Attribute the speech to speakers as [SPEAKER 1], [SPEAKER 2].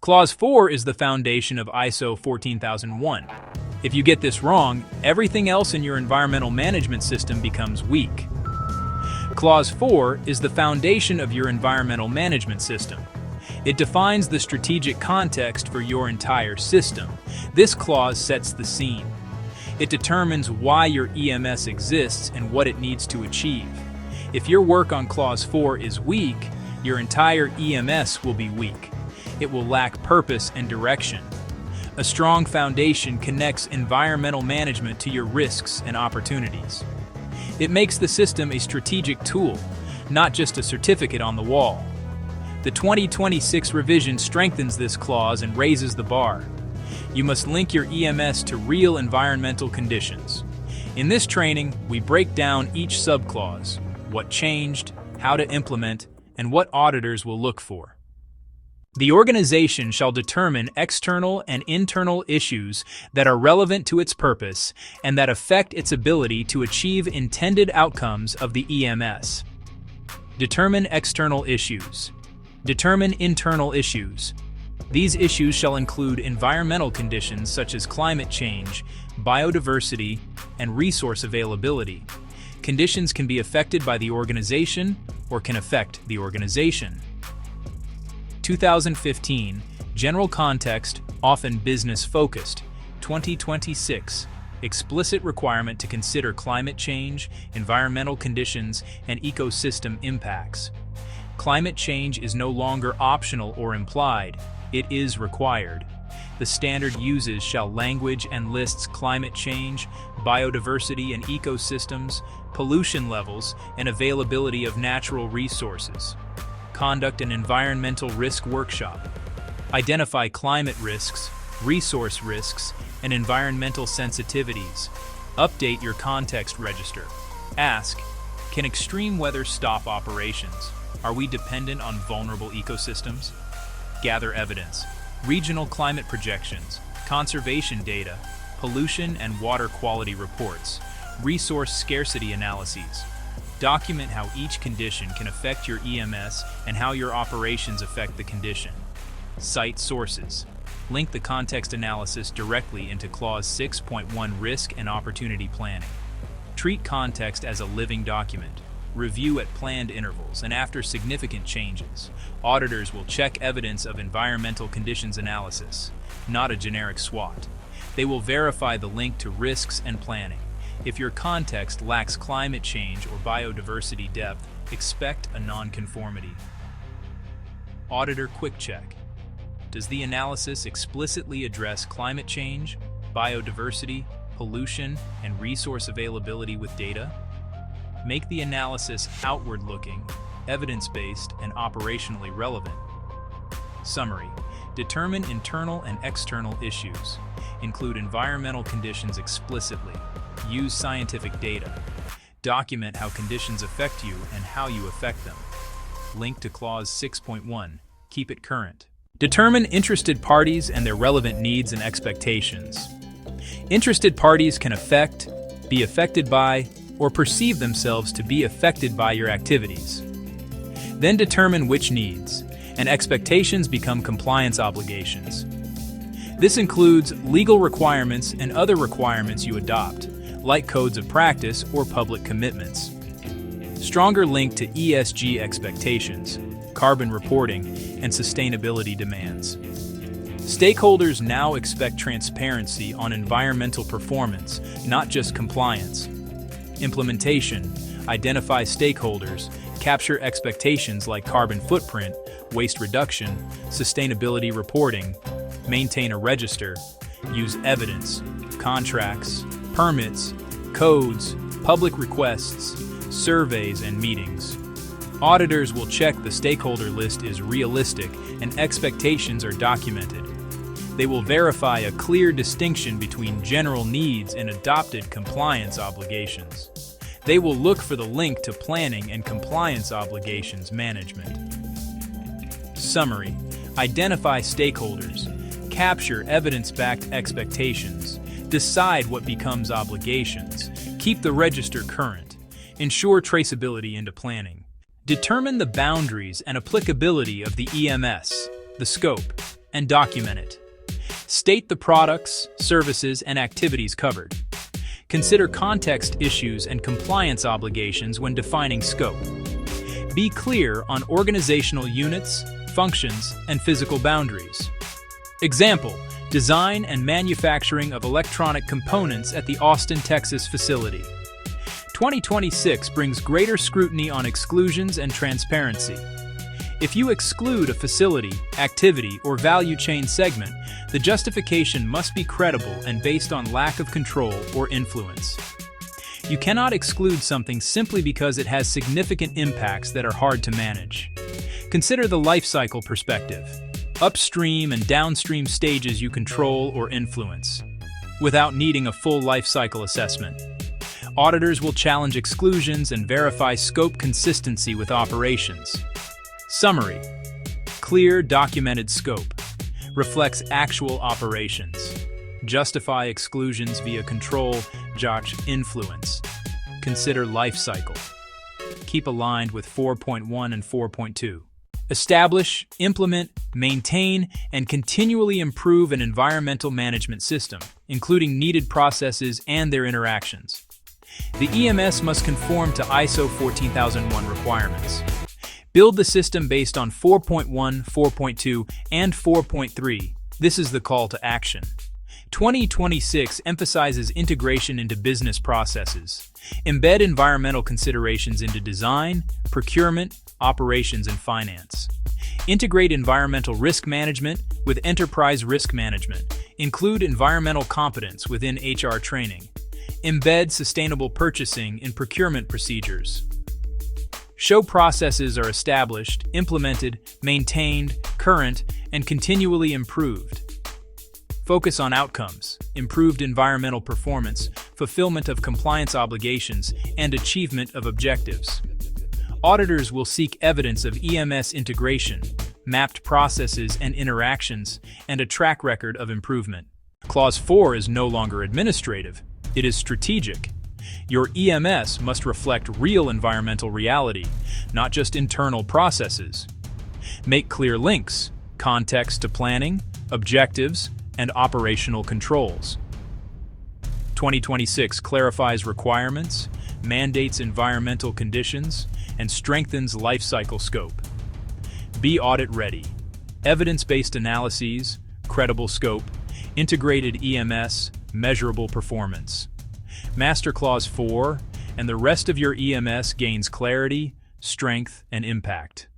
[SPEAKER 1] Clause 4 is the foundation of ISO 14001. If you get this wrong, everything else in your environmental management system becomes weak. Clause 4 is the foundation of your environmental management system. It defines the strategic context for your entire system. This clause sets the scene. It determines why your EMS exists and what it needs to achieve. If your work on Clause 4 is weak, your entire EMS will be weak. It will lack purpose and direction. A strong foundation connects environmental management to your risks and opportunities. It makes the system a strategic tool, not just a certificate on the wall. The 2026 revision strengthens this clause and raises the bar. You must link your EMS to real environmental conditions. In this training, we break down each subclause, what changed, how to implement, and what auditors will look for. The organization shall determine external and internal issues that are relevant to its purpose and that affect its ability to achieve intended outcomes of the EMS. Determine external issues. Determine internal issues. These issues shall include environmental conditions such as climate change, biodiversity, and resource availability. Conditions can be affected by the organization or can affect the organization. 2015, General Context, often business-focused. 2026, Explicit requirement to consider climate change, environmental conditions, and ecosystem impacts. Climate change is no longer optional or implied, it is required. The standard uses shall language and lists climate change, biodiversity and ecosystems, pollution levels, and availability of natural resources. Conduct an environmental risk workshop. Identify climate risks, resource risks, and environmental sensitivities. Update your context register. Ask, can extreme weather stop operations? Are we dependent on vulnerable ecosystems? Gather evidence. Regional climate projections, conservation data, pollution and water quality reports, resource scarcity analyses. Document how each condition can affect your EMS and how your operations affect the condition. Cite sources. Link the context analysis directly into Clause 6.1 Risk and Opportunity Planning. Treat context as a living document. Review at planned intervals and after significant changes. Auditors will check evidence of environmental conditions analysis, not a generic SWOT. They will verify the link to risks and planning. If your context lacks climate change or biodiversity depth, expect a nonconformity. Auditor Quick Check. Does the analysis explicitly address climate change, biodiversity, pollution, and resource availability with data? Make the analysis outward-looking, evidence-based, and operationally relevant. Summary. Determine internal and external issues. Include environmental conditions explicitly. Use scientific data. Document how conditions affect you and how you affect them. Link to Clause 6.1. Keep it current. Determine interested parties and their relevant needs and expectations. Interested parties can affect, be affected by, or perceive themselves to be affected by your activities. Then determine which needs and expectations become compliance obligations. This includes legal requirements and other requirements you adopt, like codes of practice or public commitments. Stronger link to ESG expectations, carbon reporting, and sustainability demands. Stakeholders now expect transparency on environmental performance, not just compliance. Implementation. Identify stakeholders, capture expectations like carbon footprint, waste reduction, sustainability reporting, maintain a register, use evidence, contracts, permits, codes, public requests, surveys, and meetings. Auditors will check the stakeholder list is realistic and expectations are documented. They will verify a clear distinction between general needs and adopted compliance obligations. They will look for the link to planning and compliance obligations management. Summary. Identify stakeholders. Capture evidence-backed expectations. Decide what becomes obligations. Keep the register current. Ensure traceability into planning. Determine the boundaries and applicability of the EMS. The scope. and document it. State the products, services, and activities covered. Consider context issues and compliance obligations when defining scope. Be clear on organizational units, functions, and physical boundaries. Example, design and manufacturing of electronic components at the Austin, Texas facility. 2026 brings greater scrutiny on exclusions and transparency. If you exclude a facility, activity, or value chain segment, the justification must be credible and based on lack of control or influence. You cannot exclude something simply because it has significant impacts that are hard to manage. Consider the life cycle perspective. Upstream and downstream stages you control or influence, without needing a full life cycle assessment. Auditors will challenge exclusions and verify scope consistency with operations. Summary: clear, documented scope reflects actual operations. Justify exclusions via control, judge influence. Consider life cycle. Keep aligned with 4.1 and 4.2. Establish, implement, maintain, and continually improve an environmental management system, including needed processes and their interactions. The EMS must conform to ISO 14001 requirements. Build the system based on 4.1, 4.2, and 4.3. This is the call to action. 2026 emphasizes integration into business processes. Embed environmental considerations into design, procurement, operations, and finance. Integrate environmental risk management with enterprise risk management. Include environmental competence within HR training. Embed sustainable purchasing in procurement procedures. Show processes are established, implemented, maintained, current, and continually improved. Focus on outcomes, improved environmental performance, fulfillment of compliance obligations, and achievement of objectives. Auditors will seek evidence of EMS integration, mapped processes and interactions, and a track record of improvement. Clause 4 is no longer administrative, it is strategic. Your EMS must reflect real environmental reality, not just internal processes. Make clear links, context to planning, objectives, and operational controls. 2026 clarifies requirements, mandates environmental conditions, and strengthens life cycle scope. Be audit ready. Evidence-based analyses, credible scope, integrated EMS, measurable performance. Master Clause 4, and the rest of your EMS gains clarity, strength, and impact.